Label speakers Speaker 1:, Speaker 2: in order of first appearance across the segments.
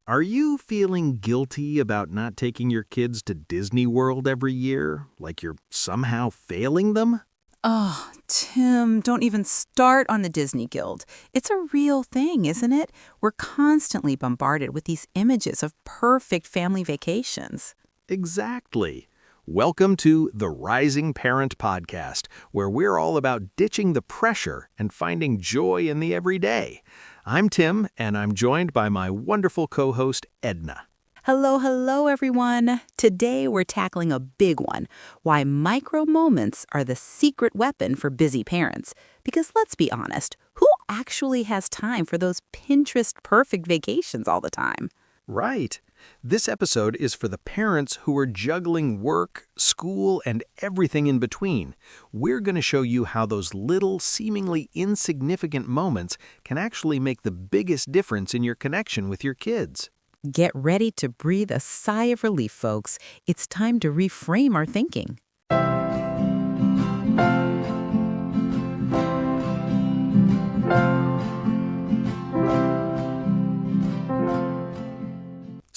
Speaker 1: Are you feeling guilty about not taking your kids to Disney World every year? Like you're somehow failing them?
Speaker 2: Oh, Tim, don't even start on the Disney Guild. It's a real thing, isn't it? We're constantly bombarded with these images of perfect family vacations.
Speaker 1: Exactly. Welcome to the Rising Parent Podcast, where we're all about ditching the pressure and finding joy in the everyday. I'm Tim, and I'm joined by my wonderful co-host, Edna.
Speaker 2: Hello, hello, everyone. Today we're tackling a big one, why micro moments are the secret weapon for busy parents. Because let's be honest, who actually has time for those Pinterest perfect vacations all the time?
Speaker 1: Right. This episode is for the parents who are juggling work, school, and everything in between. We're going to show you how those little, seemingly insignificant moments can actually make the biggest difference in your connection with your kids.
Speaker 2: Get ready to breathe a sigh of relief, folks. It's time to reframe our thinking.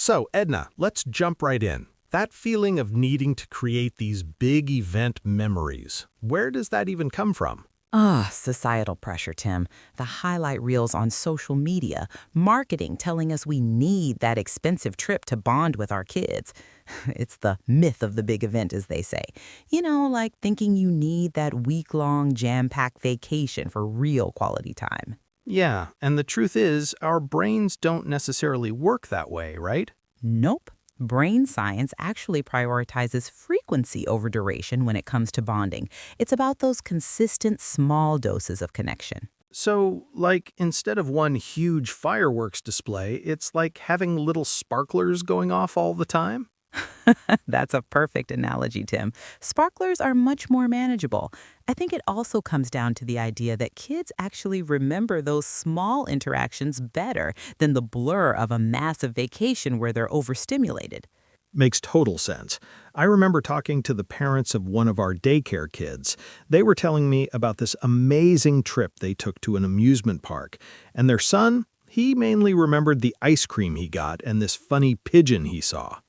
Speaker 1: So, Edna, let's jump right in. That feeling of needing to create these big event memories, where does that even come from?
Speaker 2: Societal pressure, Tim. The highlight reels on social media, marketing telling us we need that expensive trip to bond with our kids. It's the myth of the big event, as they say. You know, like thinking you need that week-long jam-packed vacation for real quality time.
Speaker 1: Yeah, and the truth is, our brains don't necessarily work that way, right?
Speaker 2: Nope. Brain science actually prioritizes frequency over duration when it comes to bonding. It's about those consistent small doses of connection.
Speaker 1: So, like, instead of one huge fireworks display, it's like having little sparklers going off all the time?
Speaker 2: That's a perfect analogy, Tim. Sparklers are much more manageable. I think it also comes down to the idea that kids actually remember those small interactions better than the blur of a massive vacation where they're overstimulated.
Speaker 1: Makes total sense. I remember talking to the parents of one of our daycare kids. They were telling me about this amazing trip they took to an amusement park. And their son, he mainly remembered the ice cream he got and this funny pigeon he saw.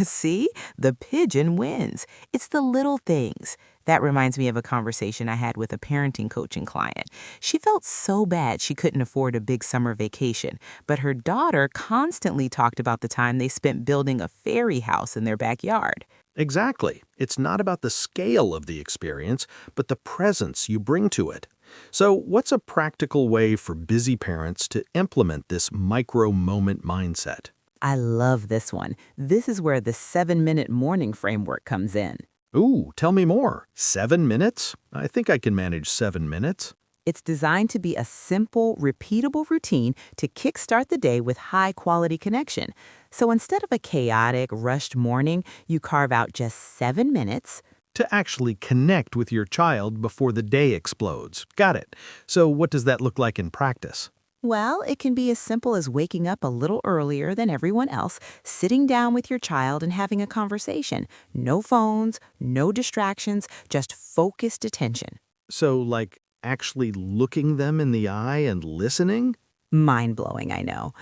Speaker 2: See, the pigeon wins. It's the little things. That reminds me of a conversation I had with a parenting coaching client. She felt so bad she couldn't afford a big summer vacation, but her daughter constantly talked about the time they spent building a fairy house in their backyard.
Speaker 1: Exactly. It's not about the scale of the experience, but the presence you bring to it. So, what's a practical way for busy parents to implement this micro-moment mindset?
Speaker 2: I love this one. This is where the 7-minute morning framework comes in.
Speaker 1: Ooh, tell me more. 7 minutes? I think I can manage 7 minutes.
Speaker 2: It's designed to be a simple, repeatable routine to kickstart the day with high-quality connection. So instead of a chaotic, rushed morning, you carve out just 7 minutes.
Speaker 1: To actually connect with your child before the day explodes. Got it. So, what does that look like in practice?
Speaker 2: Well, it can be as simple as waking up a little earlier than everyone else, sitting down with your child and having a conversation. No phones, no distractions, just focused attention.
Speaker 1: So, like, actually looking them in the eye and listening?
Speaker 2: Mind-blowing, I know.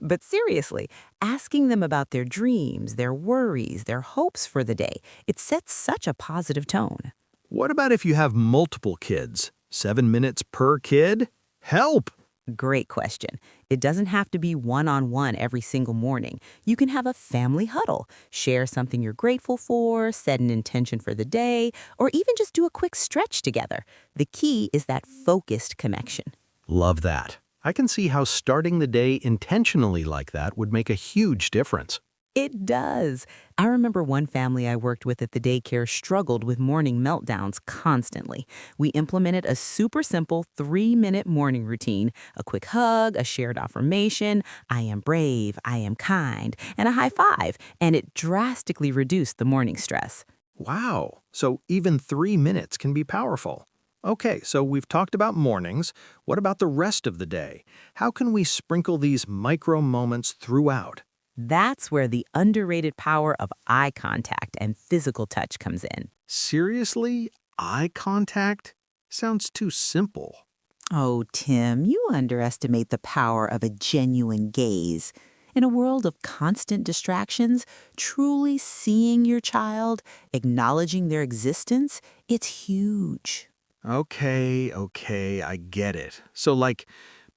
Speaker 2: But seriously, asking them about their dreams, their worries, their hopes for the day, it sets such a positive tone.
Speaker 1: What about if you have multiple kids? 7 minutes per kid? Help!
Speaker 2: Great question. It doesn't have to be one-on-one every single morning. You can have a family huddle, share something you're grateful for, set an intention for the day, or even just do a quick stretch together. The key is that focused connection.
Speaker 1: Love that. I can see how starting the day intentionally like that would make a huge difference.
Speaker 2: It does. I remember one family I worked with at the daycare struggled with morning meltdowns constantly. We implemented a super simple 3-minute morning routine, a quick hug, a shared affirmation, I am brave, I am kind, and a high five, and it drastically reduced the morning stress.
Speaker 1: Wow, so even 3 minutes can be powerful. Okay, so we've talked about mornings. What about the rest of the day? How can we sprinkle these micro moments throughout?
Speaker 2: That's where the underrated power of eye contact and physical touch comes in.
Speaker 1: Seriously? Eye contact? Sounds too simple.
Speaker 2: Oh, Tim, you underestimate the power of a genuine gaze. In a world of constant distractions, truly seeing your child, acknowledging their existence, it's huge.
Speaker 1: Okay, I get it. So like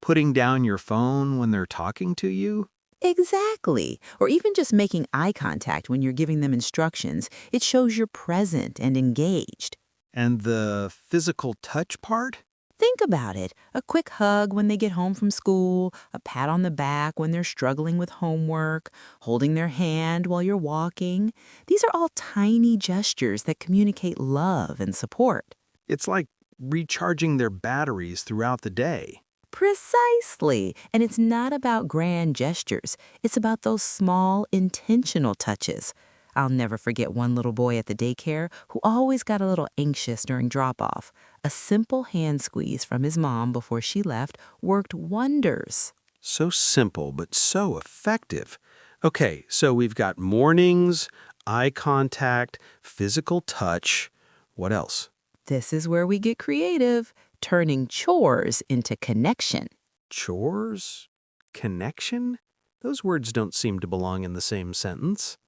Speaker 1: putting down your phone when they're talking to you?
Speaker 2: Exactly. Or even just making eye contact when you're giving them instructions, it shows you're present and engaged.
Speaker 1: And the physical touch part?
Speaker 2: Think about it. A quick hug when they get home from school, a pat on the back when they're struggling with homework, holding their hand while you're walking. These are all tiny gestures that communicate love and support.
Speaker 1: It's like recharging their batteries throughout the day.
Speaker 2: Precisely. And it's not about grand gestures. It's about those small, intentional touches. I'll never forget one little boy at the daycare who always got a little anxious during drop-off. A simple hand squeeze from his mom before she left worked wonders.
Speaker 1: So simple, but so effective. Okay, so we've got mornings, eye contact, physical touch. What else?
Speaker 2: This is where we get creative, turning chores into connection.
Speaker 1: Chores? Connection? Those words don't seem to belong in the same sentence.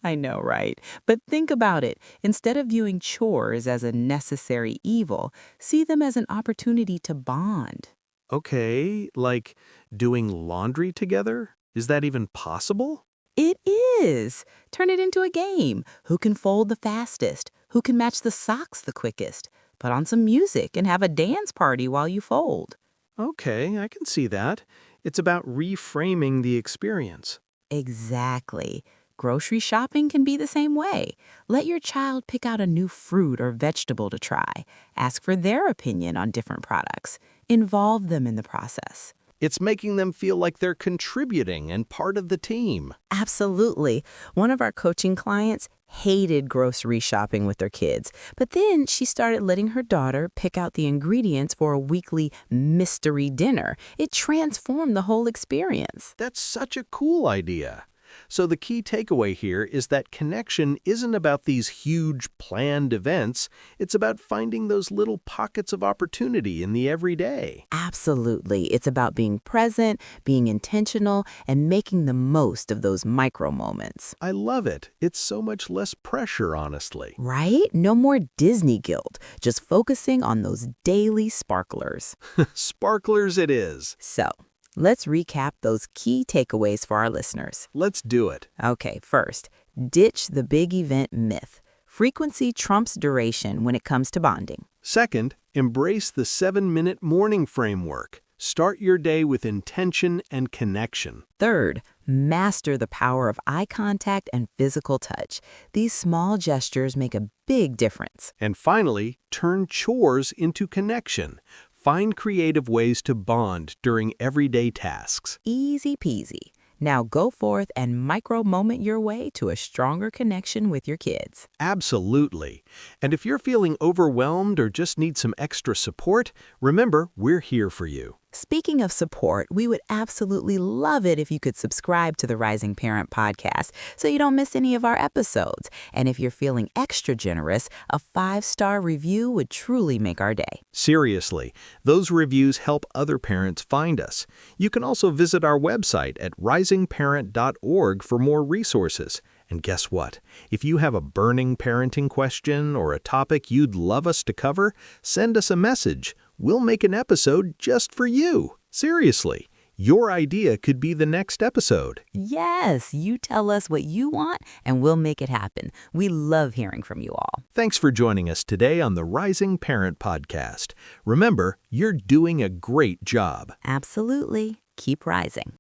Speaker 2: I know, right? But think about it. Instead of viewing chores as a necessary evil, see them as an opportunity to bond.
Speaker 1: Okay, like doing laundry together? Is that even possible?
Speaker 2: It is. Turn it into a game. Who can fold the fastest? Who can match the socks the quickest? Put on some music and have a dance party while you fold.
Speaker 1: Okay, I can see that. It's about reframing the experience.
Speaker 2: Exactly. Grocery shopping can be the same way. Let your child pick out a new fruit or vegetable to try. Ask for their opinion on different products. Involve them in the process.
Speaker 1: It's making them feel like they're contributing and part of the team.
Speaker 2: Absolutely. One of our coaching clients hated grocery shopping with their kids, but then she started letting her daughter pick out the ingredients for a weekly mystery dinner. It transformed the whole experience.
Speaker 1: That's such a cool idea. So the key takeaway here is that connection isn't about these huge planned events. It's about finding those little pockets of opportunity in the everyday.
Speaker 2: Absolutely. It's about being present, being intentional, and making the most of those micro moments.
Speaker 1: I love it. It's so much less pressure, honestly.
Speaker 2: Right? No more Disney guilt, just focusing on those daily sparklers.
Speaker 1: Sparklers it is.
Speaker 2: So, let's recap those key takeaways for our listeners.
Speaker 1: Let's do it.
Speaker 2: Okay, first, ditch the big event myth. Frequency trumps duration when it comes to bonding.
Speaker 1: Second, embrace the 7-minute morning framework. Start your day with intention and connection.
Speaker 2: Third, master the power of eye contact and physical touch. These small gestures make a big difference.
Speaker 1: And finally, turn chores into connection. Find creative ways to bond during everyday tasks.
Speaker 2: Easy peasy. Now go forth and micro-moment your way to a stronger connection with your kids.
Speaker 1: Absolutely. And if you're feeling overwhelmed or just need some extra support, remember, we're here for you.
Speaker 2: Speaking of support, we would absolutely love it if you could subscribe to the Rising Parent podcast so you don't miss any of our episodes. And if you're feeling extra generous, a 5-star review would truly make our day.
Speaker 1: Seriously, those reviews help other parents find us. You can also visit our website at risingparent.org for more resources. And guess what? If you have a burning parenting question or a topic you'd love us to cover, send us a message. We'll make an episode just for you. Seriously, your idea could be the next episode.
Speaker 2: Yes, you tell us what you want and we'll make it happen. We love hearing from you all.
Speaker 1: Thanks for joining us today on the Rising Parent Podcast. Remember, you're doing a great job.
Speaker 2: Absolutely. Keep rising.